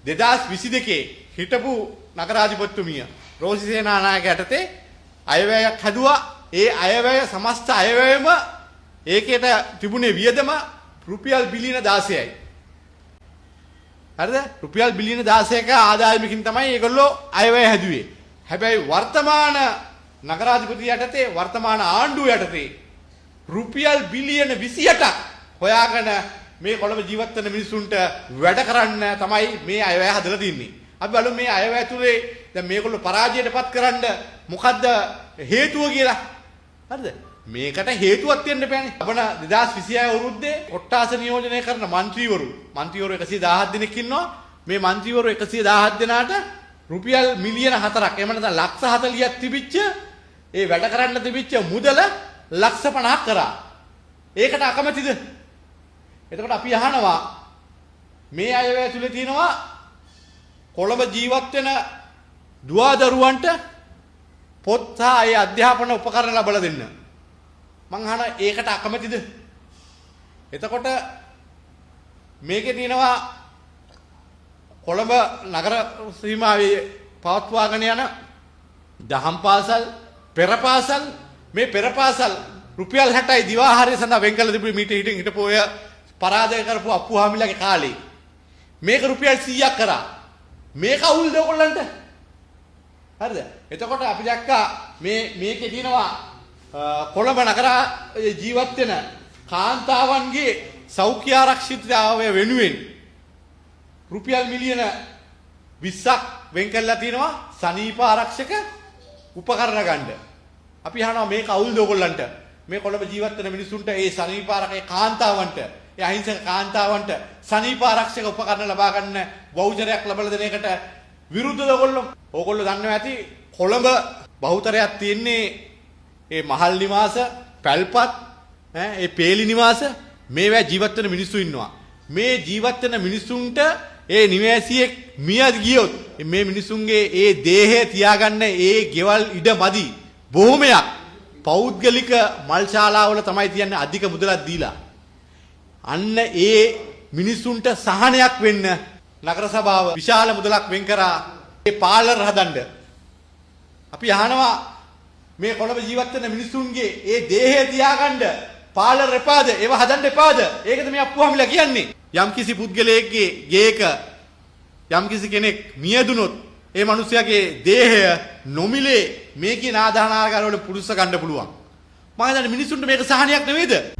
2022 හිටපු නගරාධිපතිතුමිය රෝසි සේනානායක යටතේ අයවැයක් හැදුවා. ඒ අයවැය සමස්ත අයවැයම ඒකේට තිබුණේ වියදම රුපියල් බිලියන 16යි. හරිද? රුපියල් බිලියන 16ක ආදායමකින් තමයි ඒගොල්ලෝ අයවැය හැදුවේ. හැබැයි වර්තමාන නගරාධිපති යටතේ වර්තමාන ආණ්ඩුව යටතේ රුපියල් බිලියන 28ක් හොයාගෙන මේ කොළඹ ජීවත් වෙන මිනිසුන්ට වැඩ කරන්න තමයි මේ අයවැය හදලා තින්නේ. අපි බලමු මේ අයවැය තුලේ දැන් මේගොල්ලෝ පරාජයටපත් කරන්න මොකද්ද හේතුව කියලා. හරිද? මේකට හේතුවක් තියෙන්න බෑනේ. අපන 2026 අවුරුද්දේ කොට්ටාස නියෝජනය කරන മന്ത്രിවරු 117 දෙනෙක් ඉන්නවා. මේ മന്ത്രിවරු 117 දෙනාට රුපියල් මිලියන 4ක් එහෙම නැත්නම් ලක්ෂ 40ක් තිබිච්ච ඒ වැඩ කරන්න තිබිච්ච මුදල ලක්ෂ 50ක් කරා. ඒකට අකමැතිද? එතකොට අපි අහනවා මේ අයවැය තුල තියෙනවා කොළඹ ජීවත් වෙන දුවදරුවන්ට පොත් සහ ඒ අධ්‍යාපන උපකරණ ලබා දෙන්න. මං අහන ඒකට අකමැතිද? එතකොට මේකේ තියෙනවා කොළඹ නගර සීමාවේ පවත්වාගෙන යන දහම් පාසල්, පෙර පාසල්, මේ පෙර පාසල් රුපියල් 60යි දිවාහාරය සඳහා වෙන් කළ තිබුණේ මීට හිටපු ඔය පරාජය කරපු අප්පුහාමිලාගේ කාලේ. මේක රුපියල් 100ක් කරා. මේක අවුල්ද ඔයගොල්ලන්ට? හරිද? එතකොට අපි දැක්කා මේකේ තියෙනවා කොළඹ නගර ජීවත් වෙන කාන්තාවන්ගේ සෞඛ්‍ය ආරක්ෂිතතාවය වෙනුවෙන් රුපියල් මිලියන 20ක් වෙන් කරලා තිනවා සනීප ආරක්ෂක උපකරණ ගන්න. අපි අහනවා මේක අවුල්ද ඔයගොල්ලන්ට? මේ කොළඹ ජීවත් වෙන මිනිසුන්ට ඒ සනීප ආරක්ෂක කාන්තාවන්ට ඒ අහිංසක කාන්තාවන්ට සනීප ආරක්ෂක උපකරණ ලබා ගන්න වවුචරයක් ලබා දෙන එකට විරුද්ධද ඔයගොල්ලෝ? ඕගොල්ලෝ දන්නවා ඇති කොළඹ බහුතරයක් තියෙන්නේ ඒ මහල් නිවාස, පැල්පත්, ඒ පේලි නිවාස මේවා ජීවත් වෙන මිනිස්සු ඉන්නවා. මේ ජීවත් වෙන මිනිසුන්ට ඒ නිවාසියෙක් මිය ගියොත් මේ මිනිසුන්ගේ ඒ දේහය තියාගන්න ඒ ගෙවල් ඉඩ මදි. බොහොමයක් පෞද්ගලික මල් ශාලාවල තමයි තියන්නේ අධික මුදලක් දීලා. අන්න ඒ මිනිසුන්ට සහනයක් වෙන්න නගර සභාව විශාල මුදලක් වෙන් කරා ඒ පාලර් හදන්න. අපි අහනවා මේ කොළඹ ජීවත් වෙන මිනිසුන්ගේ ඒ දේහය තියාගන්න පාලර් එපාද? ඒව හදන්න එපාද? ඒකද මේ අප්පුහාමිලා කියන්නේ. යම්කිසි පුද්ගලයෙක්ගේ ගේක යම්කිසි කෙනෙක් මියදුනොත් ඒ මිනිස්යාගේ දේහය නොමිලේ මේ කියන ආදානාගාර වල පුරුස්ස ගන්න පුළුවන්. මම හිතන්නේ මිනිසුන්ට මේක සහනයක් නෙවෙයිද?